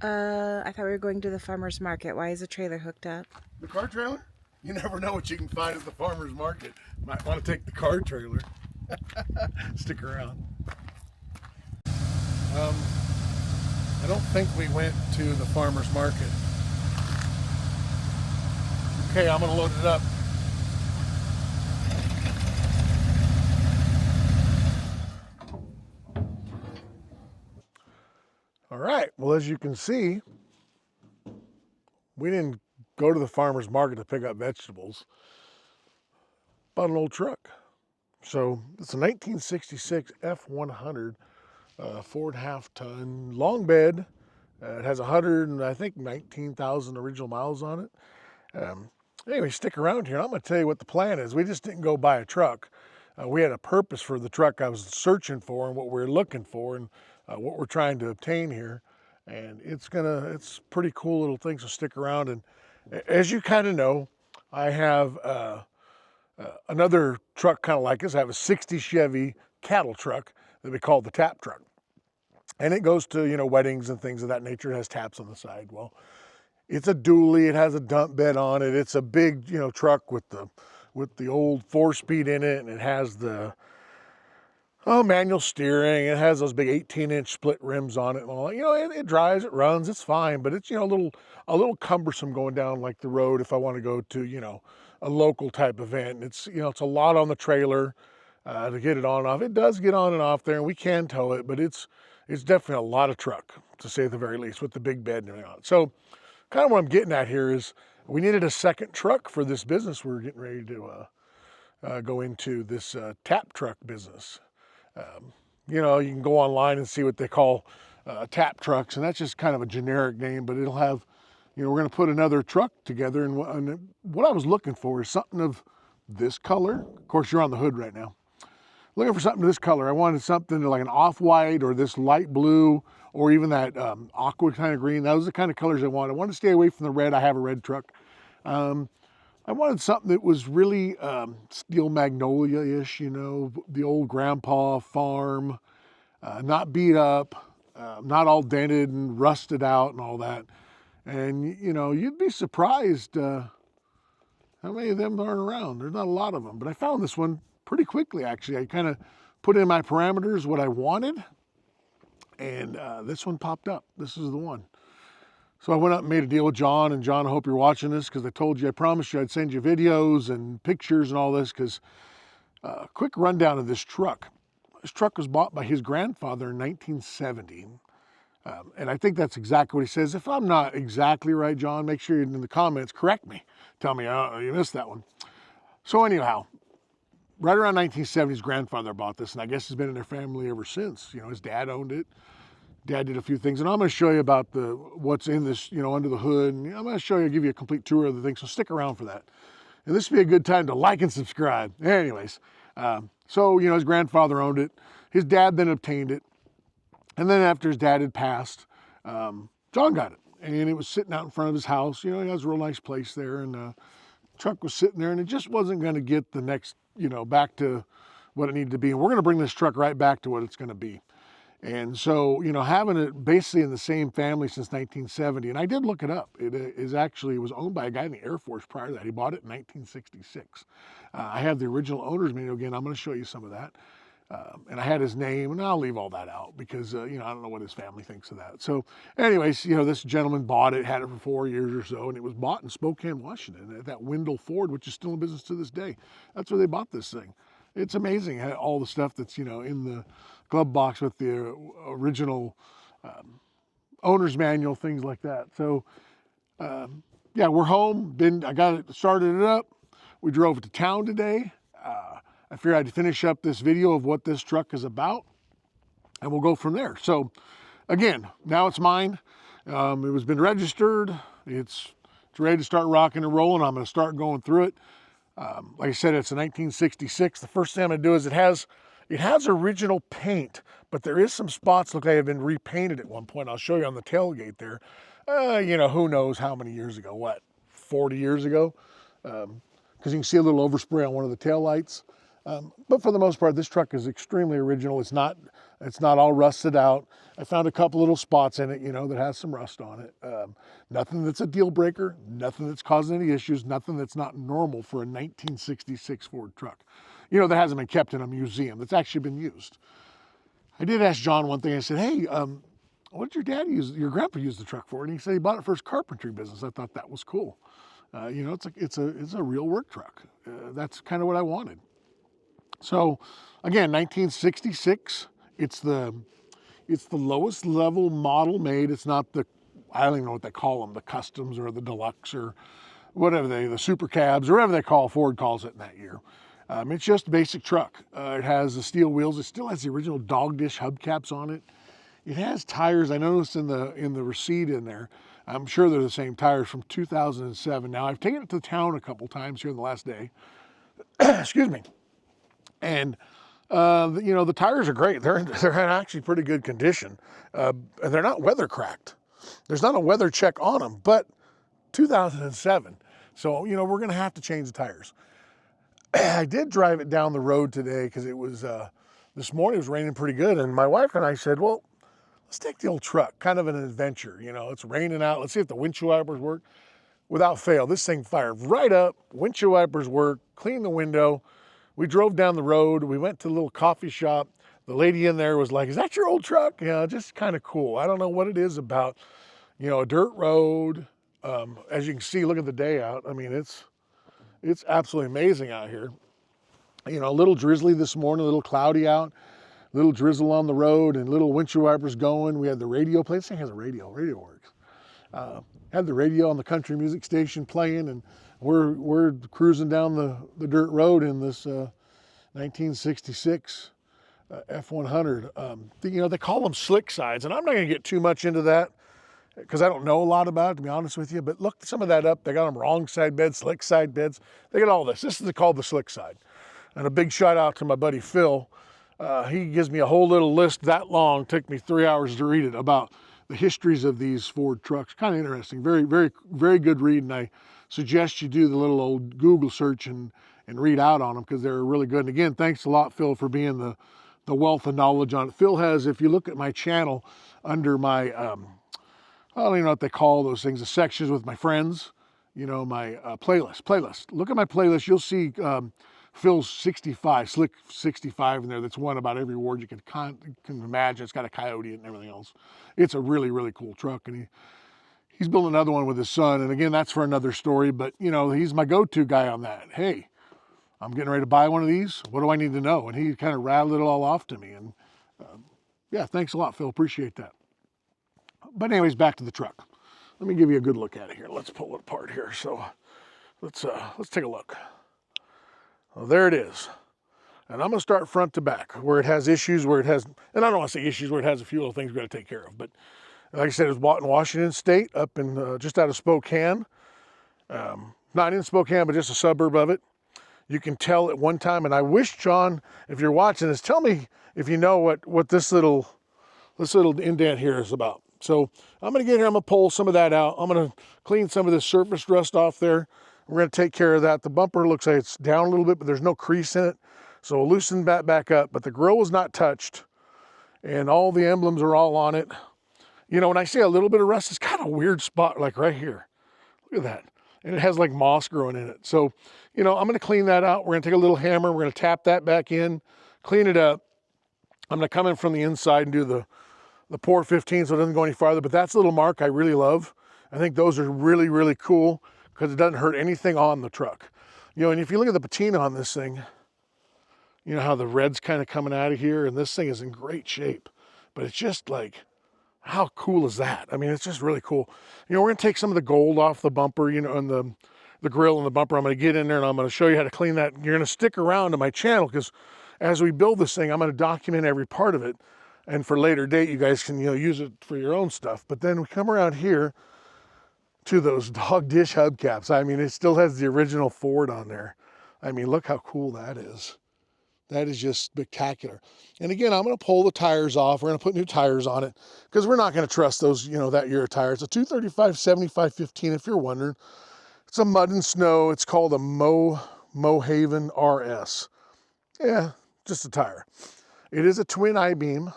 I thought we were going to the farmer's market. Why is the trailer hooked up? The car trailer? You never know what you can find at the farmer's market. Might want to take the car trailer. Stick around. I don't think we went to the farmer's market. Okay, I'm going to load it up. All right, well, as you can see, we didn't go to the farmer's market to pick up vegetables. Bought an old truck. So it's a 1966 F100 Ford half-ton, long bed. It has 100 and I think 19,000 original miles on it. Anyway, stick around here. I'm going to tell you what the plan is. We just didn't go buy a truck. We had a purpose for the truck I was searching for and what we were looking for and what we're trying to obtain here. And it's pretty cool little thing, so stick around. And as you kind of know, I have another truck kind of like this. I have a 60 Chevy cattle truck that we call the tap truck. And it goes to, weddings and things of that nature. It has taps on the side. Well, it's a dually. It has a dump bed on it. It's a big, truck with the old 4-speed in it, and it has the manual steering. It has those big 18-inch split rims on it. And all that. It drives, it runs, it's fine, but it's a little cumbersome going down like the road if I want to go to a local type event. It's it's a lot on the trailer to get it on and off. It does get on and off there, and we can tow it, but it's definitely a lot of truck, to say the very least, with the big bed and everything on it. So kind of what I'm getting at here is we needed a second truck for this business. We're getting ready to go into this tap truck business. You can go online and see what they call tap trucks, and that's just kind of a generic name, but it'll have, we're going to put another truck together, and what I was looking for is something of this color. Of course, you're on the hood right now. Looking for something of this color. I wanted something like an off-white or this light blue or even that aqua kind of green. Those are the kind of colors I wanted. I wanted to stay away from the red. I have a red truck. I wanted something that was really steel magnolia-ish, the old grandpa farm, not beat up, not all dented and rusted out and all that. And, you'd be surprised how many of them aren't around. There's not a lot of them, but I found this one pretty quickly, actually. I kind of put in my parameters what I wanted, and this one popped up. This is the one. So I went up and made a deal with John, and John, I hope you're watching this, because I promised you I'd send you videos and pictures and all this, because quick rundown of this truck. This truck was bought by his grandfather in 1970. And I think that's exactly what he says. If I'm not exactly right, John, make sure in the comments, correct me. Tell me, you missed that one. So anyhow, right around 1970, his grandfather bought this, and I guess it's been in their family ever since. His dad owned it. Dad did a few things, and I'm going to show you about what's in this, under the hood, and I'm going to give you a complete tour of the thing, so stick around for that. And this would be a good time to like and subscribe. Anyways, so, his grandfather owned it. His dad then obtained it, and then after his dad had passed, John got it, and it was sitting out in front of his house. He has a real nice place there, and the truck was sitting there, and it just wasn't going to get the next, back to what it needed to be. And we're going to bring this truck right back to what it's going to be. And so, having it basically in the same family since 1970, and I did look it up. It was owned by a guy in the Air Force prior to that. He bought it in 1966. I have the original owner's manual again. I'm going to show you some of that. And I had his name, and I'll leave all that out because, I don't know what his family thinks of that. So anyways, this gentleman bought it, had it for 4 years or so, and it was bought in Spokane, Washington at that Wendell Ford, which is still in business to this day. That's where they bought this thing. It's amazing all the stuff that's, in the glove box with the original owner's manual, things like that. So, yeah, we're home. I started it up. We drove it to town today. I figured I'd finish up this video of what this truck is about, and we'll go from there. So, again, now it's mine. It has been registered. It's ready to start rocking and rolling. I'm going to start going through it. Like I said, it's a 1966. The first thing I'm going to do is it has original paint, but there is some spots look like they've been repainted at one point. I'll show you on the tailgate there. Who knows how many years ago? 40 years ago? Because you can see a little overspray on one of the taillights. But for the most part, this truck is extremely original. It's not It's not all rusted out. I found a couple little spots in it, you know, that has some rust on it. Nothing that's a deal breaker, nothing that's causing any issues, nothing that's not normal for a 1966 Ford truck. You know, that hasn't been kept in a museum, that's actually been used. I did ask John one thing. I said, hey, what did your grandpa use the truck for? And he said he bought it for his carpentry business. I thought that was cool. You know, it's a real work truck. That's kind of what I wanted. So again, 1966, it's the lowest level model made. It's not the, I don't even know what they call them, the customs or the deluxe or whatever the super cabs or whatever they call, Ford calls it in that year. It's just a basic truck. It has the steel wheels. It still has the original dog dish hubcaps on it. It has tires. I noticed in the receipt in there, I'm sure they're the same tires from 2007. Now I've taken it to town a couple times here in the last day. Excuse me. And you know, the tires are great. They're in actually pretty good condition. And they're not weather cracked. There's not a weather check on them, but 2007. So, you know, we're going to have to change the tires. I did drive it down the road today because it was, this morning it was raining pretty good. And my wife and I said, well, let's take the old truck, kind of an adventure. You know, it's raining out. Let's see if the windshield wipers work. Without fail, this thing fired right up. Windshield wipers work, cleaned the window. We drove down the road. We went to a little coffee shop. The lady in there was like, is that your old truck? You know, just kind of cool. I don't know what it is about, you know, a dirt road. As you can see, look at the day out. I mean, it's absolutely amazing out here. You know, a little drizzly this morning, a little cloudy out, a little drizzle on the road and little windshield wipers going. We had the radio play. This thing has a radio. Radio works. Had the radio on the country music station playing, and we're cruising down the dirt road in this 1966 F100. You know, they call them slick sides, and I'm not going to get too much into that because I don't know a lot about it, to be honest with you. But look some of that up. They got them wrong side beds, slick side beds. They got all this. This is called the slick side. And a big shout out to my buddy Phil. He gives me a whole little list that long. It took me 3 hours to read it about the histories of these Ford trucks. Kind of interesting. Very, very, very good read. And I suggest you do the little old Google search and read out on them because they're really good. And again, thanks a lot, Phil, for being the wealth of knowledge on it. Phil has, if you look at my channel under my, I don't even know what they call those things, the sections with my friends, you know, my playlist. Look at my playlist. You'll see Phil's 65, Slick 65 in there. That's one about every word you can imagine. It's got a coyote and everything else. It's a really, really cool truck. And he's building another one with his son. And again, that's for another story. But, you know, he's my go-to guy on that. Hey, I'm getting ready to buy one of these. What do I need to know? And he kind of rattled it all off to me. And yeah, thanks a lot, Phil. Appreciate that. But anyways, back to the truck. Let me give you a good look at it here. Let's pull it apart here. So let's take a look. Well, there it is. And I'm going to start front to back where it has issues, where it has, and I don't want to say issues, where it has a few little things we've got to take care of. But like I said, it was bought in Washington State, up in just out of Spokane. Not in Spokane, but just a suburb of it. You can tell at one time, and I wish, John, if you're watching this, tell me if you know what this little indent here is about. So I'm going to get here, I'm going to pull some of that out. I'm going to clean some of this surface rust off there. We're going to take care of that. The bumper looks like it's down a little bit, but there's no crease in it. So we'll loosen that back up, but the grill was not touched and all the emblems are all on it. You know, when I say a little bit of rust, it's got a weird spot like right here. Look at that. And it has like moss growing in it. So, you know, I'm going to clean that out. We're going to take a little hammer. We're going to tap that back in, clean it up. I'm going to come in from the inside and do the pour 15 so it doesn't go any farther. But that's a little mark I really love. I think those are really, really cool because it doesn't hurt anything on the truck. You know, and if you look at the patina on this thing, you know how the red's kind of coming out of here, and this thing is in great shape. But it's just like, how cool is that? I mean, it's just really cool. You know, we're gonna take some of the gold off the bumper, you know, and the grill and the bumper. I'm gonna get in there and I'm gonna show you how to clean that. You're gonna stick around to my channel because as we build this thing, I'm gonna document every part of it. And for later date, you guys can, you know, use it for your own stuff. But then we come around here to those dog dish hubcaps. I mean, it still has the original Ford on there. I mean, look how cool that is. That is just spectacular. And again, I'm going to pull the tires off. We're going to put new tires on it because we're not going to trust those, you know, that year tires. It's a 235/75/15, if you're wondering. It's a mud and snow. It's called a Mohaven RS. Yeah, just a tire. It is a twin I-beam.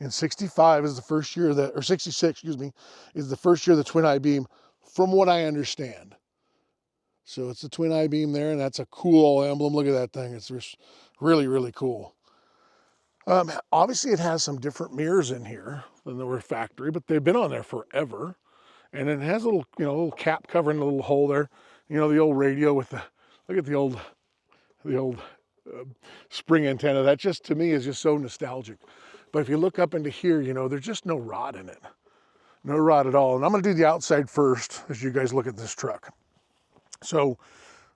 And 65 is the first year that, or 66, excuse me, is the first year of the twin I-beam, from what I understand. So it's the twin I-beam there, and that's a cool emblem. Look at that thing. It's just really, really cool. Obviously, it has some different mirrors in here than they were factory, but they've been on there forever. And it has a little, little cap covering the little hole there. The old radio with the, look at the old spring antenna. That just, to me, is just so nostalgic. But if you look up into here, there's just no rod in it. No rod at all. And I'm going to do the outside first as you guys look at this truck. So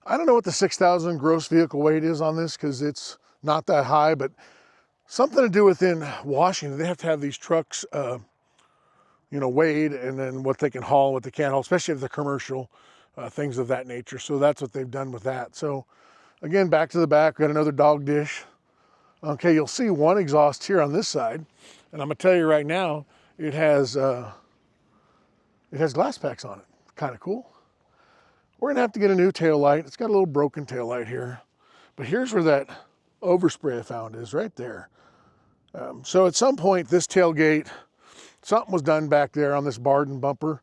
I don't know what the 6,000 gross vehicle weight is on this because it's not that high, but something to do within Washington. They have to have these trucks, weighed, and then what they can haul, what they can't haul, especially if they're commercial, things of that nature. So that's what they've done with that. So again, back to the back, we got another dog dish. Okay, you'll see one exhaust here on this side, and I'm gonna tell you right now, it has glass packs on it. Kind of cool. We're gonna have to get a new tail light. It's got a little broken tail light here, but here's where that overspray I found is, right there. So at some point, this tailgate, something was done back there on this Barden bumper.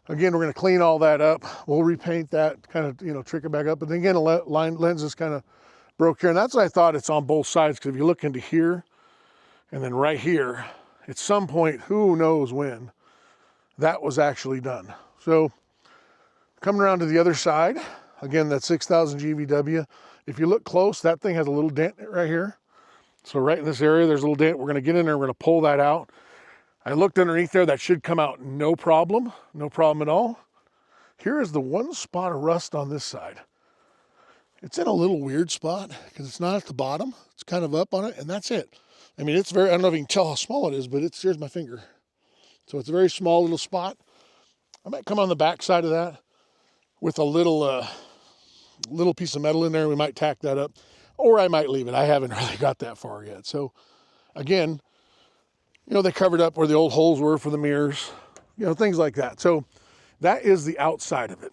Again, we're gonna clean all that up. We'll repaint that, kind of, trick it back up. But then again, the lens is kind of broke here. And that's what I thought, it's on both sides, because if you look into here and then right here, at some point, who knows when, that was actually done. So coming around to the other side, again, that 6,000 GVW. If you look close, that thing has a little dent right here. So right in this area, there's a little dent. We're gonna get in there, we're gonna pull that out. I looked underneath there, that should come out no problem at all. Here is the one spot of rust on this side. It's in a little weird spot because it's not at the bottom. It's kind of up on it, and that's it. I mean, it's very, I don't know if you can tell how small it is, but here's my finger. So it's a very small little spot. I might come on the back side of that with a little piece of metal in there. We might tack that up, or I might leave it. I haven't really got that far yet. So again, they covered up where the old holes were for the mirrors, things like that. So that is the outside of it.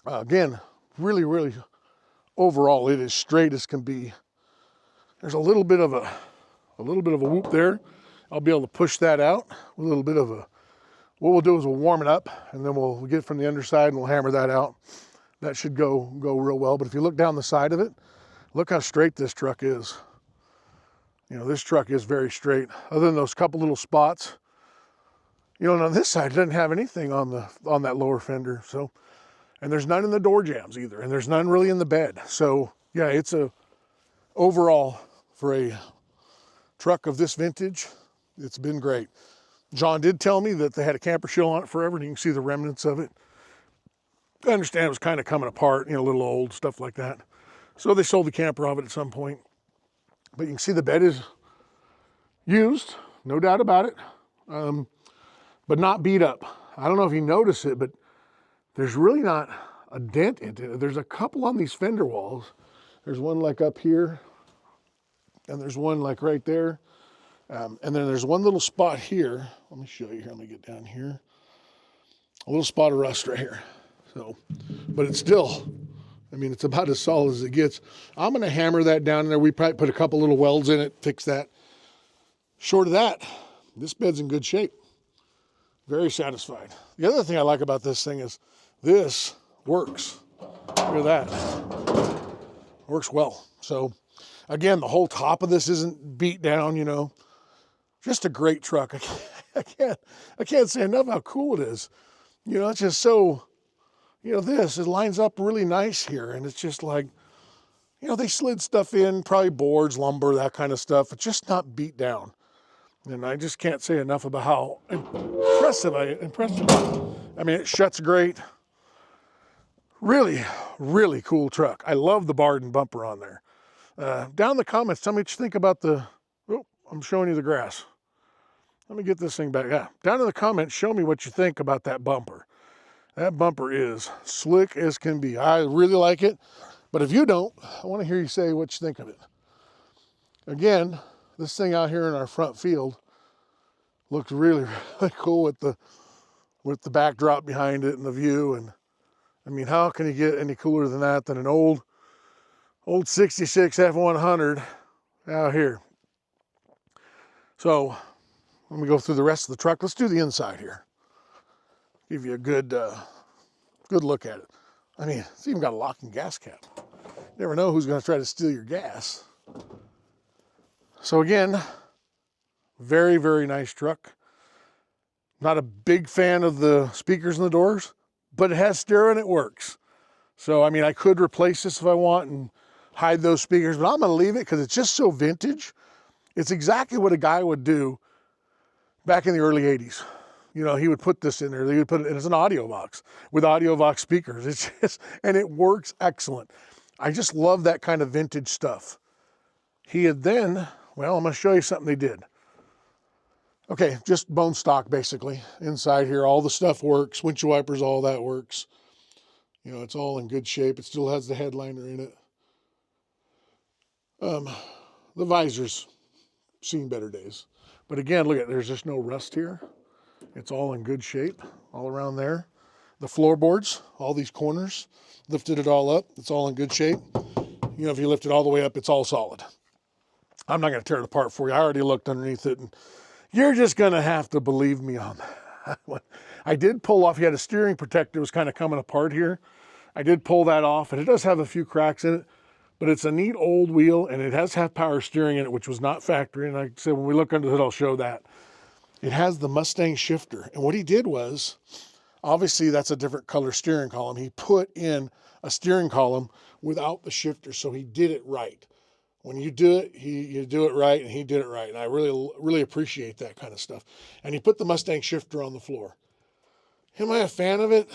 Again, really, really, overall, it is straight as can be. There's a little bit of a whoop there. I'll be able to push that out. A little bit of a, what we'll do is we'll warm it up, and then we'll get it from the underside and we'll hammer that out. That should go real well. But if you look down the side of it, look how straight this truck is. This truck is very straight, other than those couple little spots. And on this side, it doesn't have anything on that lower fender. So, and there's none in the door jambs either, and there's none really in the bed. So yeah, it's overall, for a truck of this vintage, it's been great. John did tell me that they had a camper shell on it forever, and you can see the remnants of it. I understand it was kind of coming apart, a little old, stuff like that. So they sold the camper of it at some point. But you can see the bed is used, no doubt about it, but not beat up. I don't know if you notice it, but there's really not a dent in it. There's a couple on these fender walls. There's one like up here, and there's one like right there. And then there's one little spot here. Let me show you here. Let me get down here. A little spot of rust right here. So, but it's still, it's about as solid as it gets. I'm going to hammer that down in there. We probably put a couple little welds in it, fix that. Short of that, this bed's in good shape. Very satisfied. The other thing I like about this thing is this works. Look at that. Works well. So again, the whole top of this isn't beat down, Just a great truck. I can't say enough how cool it is. It's just so, it lines up really nice here, and it's just like, they slid stuff in, probably boards, lumber, that kind of stuff. It's just not beat down. And I just can't say enough about how impressive. It shuts great. Really, really cool truck. I love the Barden bumper on there. Down in the comments, tell me what you think about I'm showing you the grass. Let me get this thing back. Yeah, down in the comments, show me what you think about that bumper. That bumper is slick as can be. I really like it. But if you don't, I want to hear you say what you think of it. Again, this thing out here in our front field looks really, really cool with the backdrop behind it and the view. And how can you get any cooler than that, than an old 66 F100 out here? So Let me go through the rest of the truck. Let's do the inside here. Give you a good look at it. I mean, it's even got a locking gas cap. Never know who's going to try to steal your gas. So again, very, very nice truck. Not a big fan of the speakers in the doors, but it has stereo and it works. So, I mean, I could replace this if I want and hide those speakers, but I'm going to leave it because it's just so vintage. It's exactly what a guy would do back in the early 80s. You know, he would put this in there. He would put it as an audio box with audio box speakers. It's just, and it works excellent. I just love that kind of vintage stuff. He had then, well, I'm going to show you something they did. Okay, just bone stock basically. Inside here, all the stuff works. Windshield wipers, all that works. You know, it's all in good shape. It still has the headliner in it. The visor's seen better days. But again, look at, there's just no rust here. It's all in good shape all around there. The floorboards, all these corners, lifted it all up. It's all in good shape. You know, if you lift it all the way up, it's all solid. I'm not going to tear it apart for you. I already looked underneath it, and you're just going to have to believe me on that. I did pull off. He had a steering protector. It was kind of coming apart here. I did pull that off, and it does have a few cracks in it, but it's a neat old wheel, and it has power steering in it, which was not factory. And like I said, when we look under the hood, I'll show that. It has the Mustang shifter. And what he did was, obviously that's a different color steering column. He put in a steering column without the shifter, so he did it right. When you do it, you do it right, and he did it right. And I really appreciate that kind of stuff. And he put the Mustang shifter on the floor. Am I a fan of it?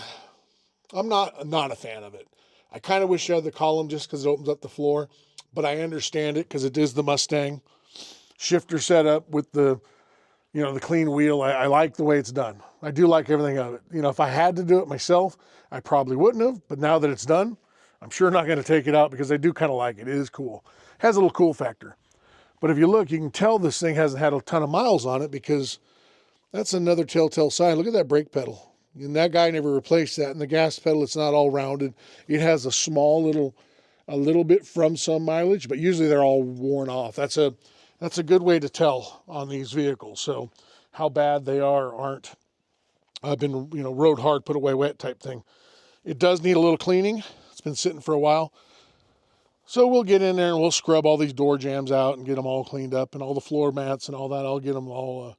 I'm not a fan of it. I kind of wish I had the column just because it opens up the floor, but I understand it because it is the Mustang shifter setup with the, you know, the clean wheel. I like the way it's done. I do like everything of it. You know, if I had to do it myself, I probably wouldn't have, but now that it's done, I'm sure not going to take it out because I do kind of like it. It is cool. Has a little cool factor. But if you look, you can tell this thing hasn't had a ton of miles on it because that's another telltale sign. Look at that brake pedal. And that guy never replaced that. And the gas pedal, it's not all rounded. It has a small a little bit from some mileage, but usually they're all worn off. That's a good way to tell on these vehicles. So how bad they are or aren't. I've been, you know, rode hard, put away wet type thing. It does need a little cleaning. It's been sitting for a while. So we'll get in there and we'll scrub all these door jambs out and get them all cleaned up, and all the floor mats and all that. I'll get them all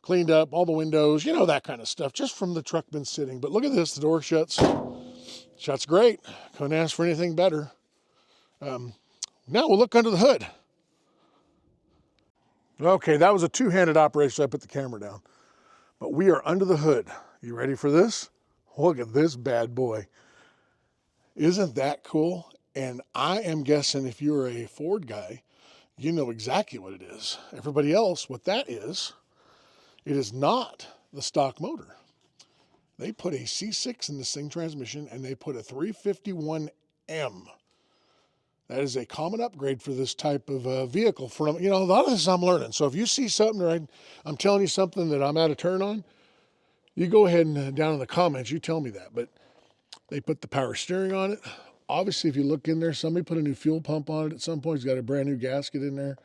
cleaned up, all the windows, you know, that kind of stuff, just from the truck been sitting. But look at this, the door shuts. Shuts great. Couldn't ask for anything better. Now we'll look under the hood. Okay, that was a two-handed operation, so I put the camera down. But we are under the hood. You ready for this? Look at this bad boy. Isn't that cool? And I am guessing if you're a Ford guy, you know exactly what it is. Everybody else, what that is, it is not the stock motor. They put a C6 in this thing transmission, and they put a 351M. That is a common upgrade for this type of vehicle. From, you know, a lot of this I'm learning. So if you see something, or I'm telling you something that I'm out of turn on, you go ahead and down in the comments, you tell me that. But they put the power steering on it. Obviously, if you look in there, somebody put a new fuel pump on it at some point. It's got a brand new gasket in there.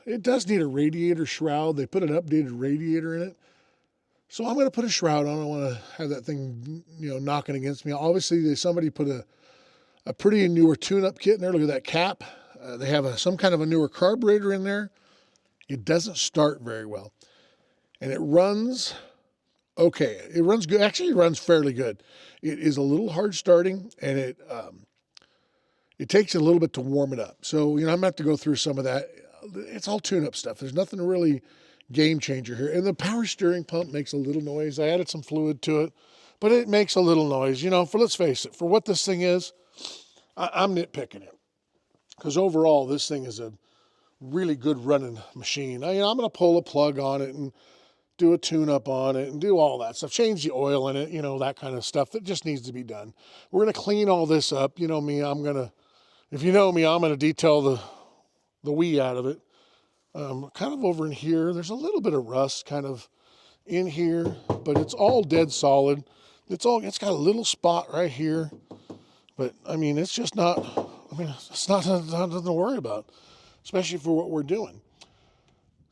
It does need a radiator shroud. They put an updated radiator in it. So I'm going to put a shroud on. I want to have that thing, you know, knocking against me. Obviously, somebody put a pretty newer tune-up kit in there. Look at that cap. They have some kind of a newer carburetor in there. It doesn't start very well. And it runs okay. It runs good. Actually, it runs fairly good. It is a little hard starting, and it takes a little bit to warm it up. So, you know, I'm going to have to go through some of that. It's all tune-up stuff. There's nothing really game changer here. And the power steering pump makes a little noise. I added some fluid to it, but it makes a little noise. You know, let's face it, for what this thing is, I'm nitpicking it. Because overall, this thing is a really good running machine. I'm going to pull a plug on it and do a tune-up on it and do all that stuff. Change the oil in it, you know, that kind of stuff that just needs to be done. We're going to clean all this up. You know me, if you know me, I'm going to detail the wee out of it. Kind of over in here, there's a little bit of rust kind of in here, but it's all dead solid. It's got a little spot right here, but I mean, it's just not, it's not nothing to worry about, especially for what we're doing.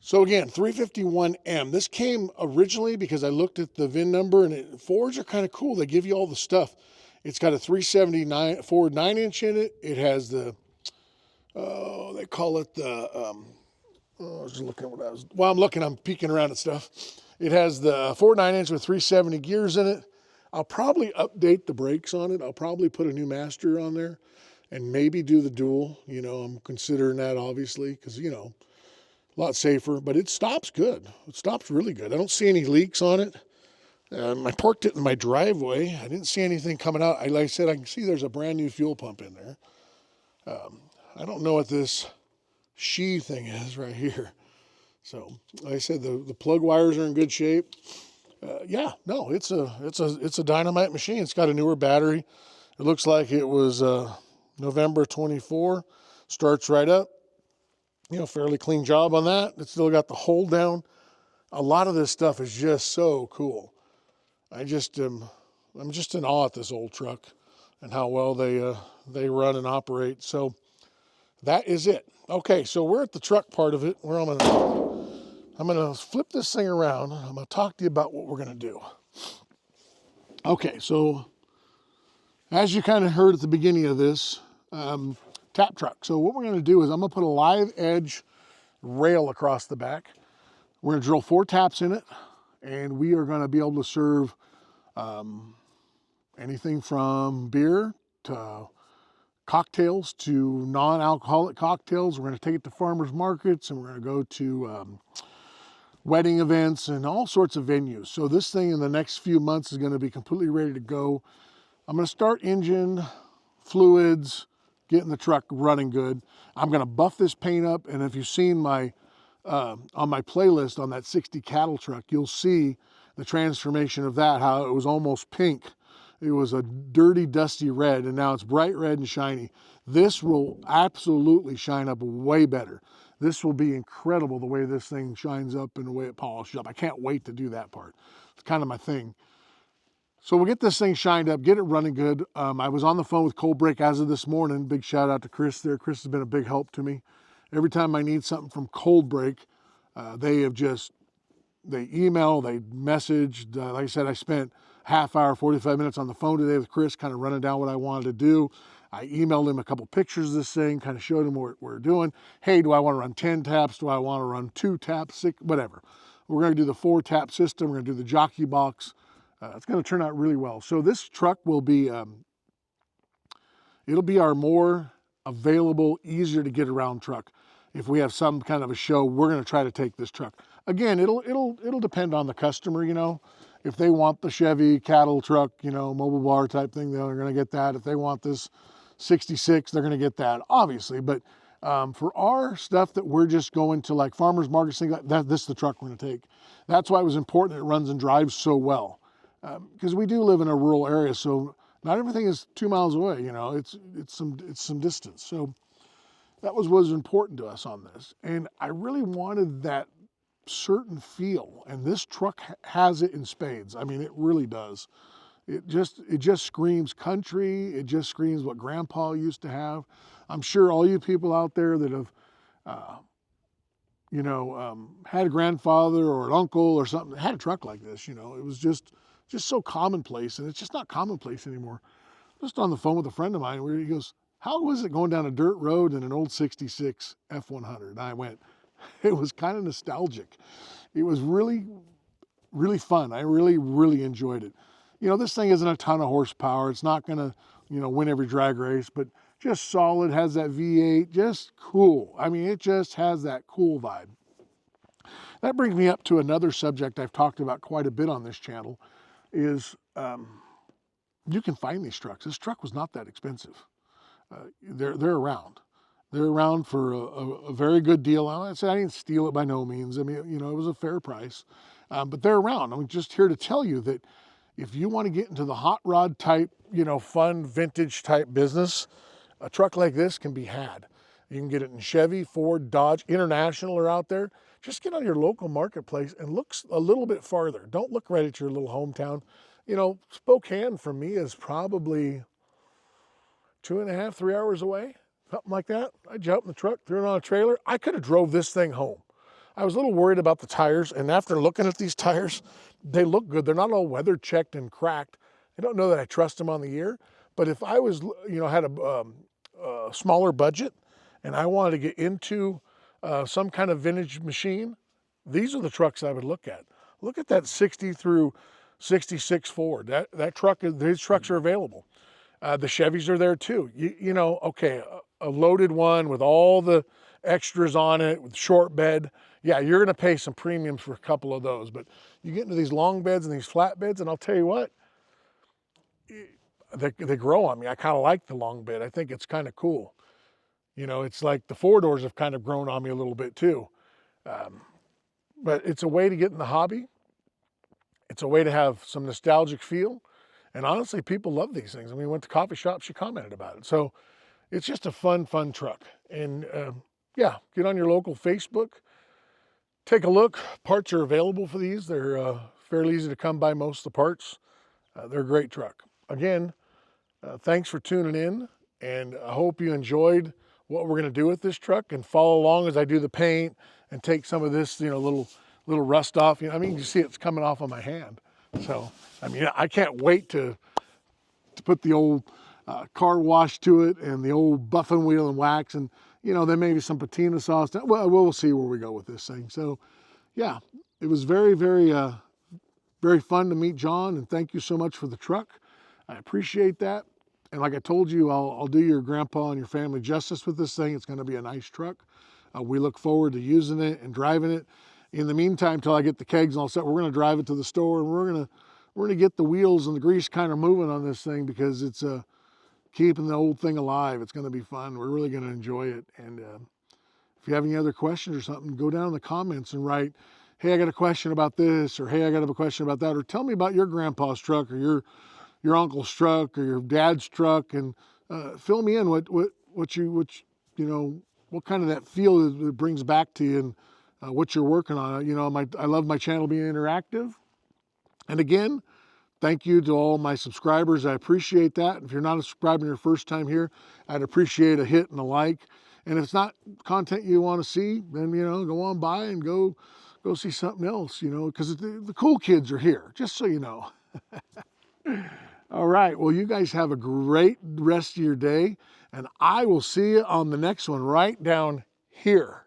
So again, 351M. This came originally because I looked at the VIN number, and Fords are kind of cool. They give you all the stuff. It's got a 379 Ford 9-inch in it. It has the, they call it the, I was just looking at what I was, while I'm looking, I'm peeking around at stuff. It has the Ford 9-inch with 370 gears in it. I'll probably update the brakes on it. I'll probably put a new master on there and maybe do the dual. You know, I'm considering that obviously because, you know, a lot safer, but it stops good. It stops really good. I don't see any leaks on it. I parked it in my driveway. I didn't see anything coming out. Like I said, I can see there's a brand new fuel pump in there. I don't know what this sheath thing is right here. So, like I said, the plug wires are in good shape. Yeah, no, it's a dynamite machine. It's got a newer battery. It looks like it was November 24. Starts right up. You know, fairly clean job on that. It's still got the hold down. A lot of this stuff is just so cool. I'm just in awe at this old truck and how well they run and operate. So that is it. Okay, so we're at the truck part of it where I'm gonna flip this thing around. I'm gonna talk to you about what we're gonna do. Okay, so as you kind of heard at the beginning of this, tap truck. So what we're gonna do is I'm gonna put a live edge rail across the back. We're gonna drill 4 taps in it, and we are gonna be able to serve anything from beer to cocktails to non-alcoholic cocktails. We're gonna take it to farmers markets, and we're gonna go to wedding events and all sorts of venues. So this thing in the next few months is gonna be completely ready to go. I'm gonna start engine, fluids, getting the truck running good. I'm gonna buff this paint up, and if you've seen my on my playlist on that 60 cattle truck, you'll see the transformation of that, how it was almost pink. It was a dirty, dusty red, and now it's bright red and shiny. This will absolutely shine up way better. This will be incredible the way this thing shines up and the way it polishes up. I can't wait to do that part. It's kind of my thing. So we'll get this thing shined up, get it running good. I was on the phone with Cold Break as of this morning. Big shout out to Chris there. Chris has been a big help to me. Every time I need something from Cold Break, they email, they message. Like I said, I spent half hour, 45 minutes on the phone today with Chris, kind of running down what I wanted to do. I emailed him a couple pictures of this thing, kind of showed him what we're doing. Hey, do I want to run 10 taps? Do I want to run 2 taps, 6, whatever. We're going to do the 4 tap system. We're going to do the jockey box. It's going to turn out really well. So this truck will be, it'll be our more available, easier to get around truck. If we have some kind of a show, we're going to try to take this truck. Again, it'll depend on the customer, you know. If they want the Chevy cattle truck, you know, mobile bar type thing, they're going to get that. If they want this 66, they're going to get that, obviously. But for our stuff that we're just going to like farmers markets, things like that, this is the truck we're going to take. That's why it was important it runs and drives so well. Because we do live in a rural area, so not everything is 2 miles away, you know, it's some distance. So that was important to us on this. And I really wanted that certain feel, and this truck has it in spades. I mean, it really does. It just screams country. It just screams what Grandpa used to have. I'm sure all you people out there that have, had a grandfather or an uncle or something that had a truck like this, you know, it was just so commonplace, and it's just not commonplace anymore. Just on the phone with a friend of mine where he goes, how was it going down a dirt road in an old 66 F100? And I went, it was kind of nostalgic. It was really, really fun. I really, really enjoyed it. You know, this thing isn't a ton of horsepower. It's not going to, you know, win every drag race, but just solid, has that V8, just cool. I mean, it just has that cool vibe. That brings me up to another subject I've talked about quite a bit on this channel, is you can find these trucks. This truck was not that expensive. They're around. They're around for a very good deal. I said I didn't steal it by no means. I mean, you know, it was a fair price, but they're around. I'm just here to tell you that if you want to get into the hot rod type, you know, fun vintage type business, a truck like this can be had. You can get it in Chevy, Ford, Dodge, International are out there. Just get on your local marketplace and look a little bit farther. Don't look right at your little hometown. You know, Spokane for me is probably 2.5, 3 hours away, something like that. I jumped in the truck, threw it on a trailer. I could have drove this thing home. I was a little worried about the tires, and after looking at these tires, they look good. They're not all weather checked and cracked. I don't know that I trust them on the year, but if I was, had a smaller budget and I wanted to get into some kind of vintage machine, these are the trucks I would look at. Look at that 60 through 66 Ford. That truck, these trucks are available. The Chevys are there too. Okay, a loaded one with all the extras on it, with short bed. Yeah, you're going to pay some premiums for a couple of those. But you get into these long beds and these flat beds, and I'll tell you what, they grow on me. I kind of like the long bed. I think it's kind of cool. It's like the four doors have kind of grown on me a little bit too. But it's a way to get in the hobby. It's a way to have some nostalgic feel. And honestly, people love these things. I mean, we went to coffee shops, she commented about it. So it's just a fun truck. And yeah, get on your local Facebook, take a look. Parts are available for these. They're fairly easy to come by, most of the parts. They're a great truck. Again, thanks for tuning in, and I hope you enjoyed what we're going to do with this truck, and follow along as I do the paint and take some of this, little rust off. I mean, you see it's coming off on my hand. So, I mean, I can't wait to put the old car wash to it and the old buffing wheel and wax, and then maybe some patina sauce. Well, we'll see where we go with this thing. So, yeah, it was very, very, very fun to meet John, and thank you so much for the truck. I appreciate that. And like I told you, I'll do your grandpa and your family justice with this thing. It's going to be a nice truck. We look forward to using it and driving it. In the meantime, till I get the kegs all set, we're going to drive it to the store, and we're going to get the wheels and the grease kind of moving on this thing, because it's keeping the old thing alive. It's going to be fun. We're really going to enjoy it. And if you have any other questions or something, go down in the comments and write, hey, I got a question about this, or hey, I got a question about that, or tell me about your grandpa's truck, or your uncle's truck, or your dad's truck, and fill me in what kind of that feel it brings back to you, and what you're working on. I love my channel being interactive. And again, thank you to all my subscribers. I appreciate that. If you're not a subscriber your first time here, I'd appreciate a hit and a like. And if it's not content you want to see, then go on by and go see something else, because the cool kids are here, just so you know. All right, well, you guys have a great rest of your day, and I will see you on the next one right down here.